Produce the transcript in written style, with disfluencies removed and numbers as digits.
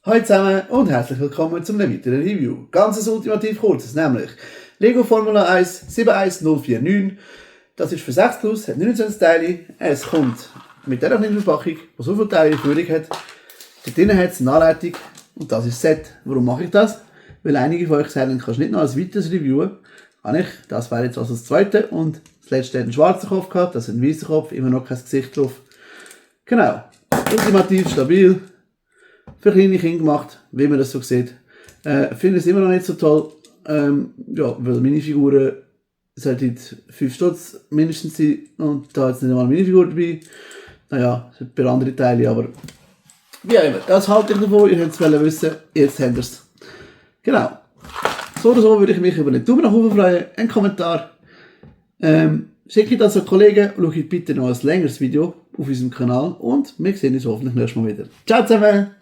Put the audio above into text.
Hallo zusammen und herzlich willkommen zum weiteren Review. Ganz ultimativ kurzes, nämlich Lego Formula 1 71049. Das ist für 6 Plus, hat 29 Teile. Es kommt mit dieser kleinen Verpackung, die so viele Teile Führung hat. Dort drinnen hat es eine Anleitung und das ist das Set. Warum mache ich das? Weil einige von euch sagen, kannst du nicht noch als weiteres reviewen. Kann ich. Das wäre jetzt also das zweite und das letzte hat einen schwarzen Kopf gehabt, das ist ein weißer Kopf, immer noch kein Gesicht drauf. Genau. Ultimativ stabil. Für kleine Kinder gemacht, wie man das so sieht. Finde es immer noch nicht so toll, ja, weil Minifiguren sollten 5 Stutz mindestens sein und da jetzt nicht einmal eine Minifigur dabei. Naja, bei anderen Teilen, aber wie auch immer, das halte ich davon, ihr hättet es wissen, jetzt habt ihr es. Genau. So oder so würde ich mich über einen Daumen nach oben freuen, einen Kommentar. Schickt das an Kollegen, schaut bitte noch ein längeres Video auf unserem Kanal und wir sehen uns hoffentlich nächstes Mal wieder. Ciao zusammen!